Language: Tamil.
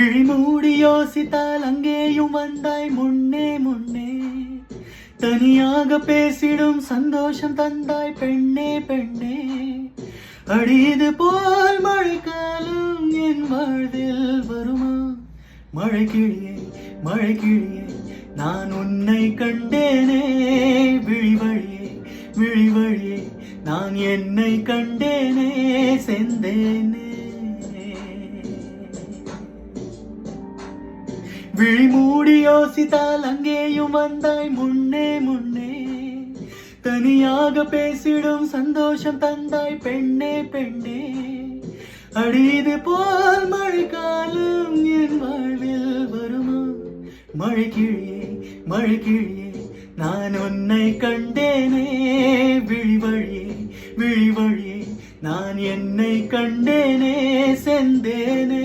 விழிமூடி யோசித்தால் அங்கேயும் வந்தாய் முன்னே முன்னே. தனியாக பேசிடும் சந்தோஷம் தந்தாய் பெண்ணே பெண்ணே. அடிது போல் மழைக்காலம் என் வாழ்வில் வருமா? மழை கிளியே மழை கிளியே நான் உன்னை கண்டேனே. விழி வழியே விழி வழியே நான் என்னை கண்டேனே செந்தேனே. விழி மூடி யோசித்தால் அங்கேயும் வந்தாய் முன்னே முன்னே. தனியாக பேசிடும் சந்தோஷம் தந்தாய் பெண்ணே பெண்ணே. அடிது போல் மழைக்காலம் என் வாழ்வில் வருமா? மழை கிளியே மழை கிளியே நான் உன்னை கண்டேனே. விழி வழியே விழி வழியே நான் என்னை கண்டேனே செந்தேனே.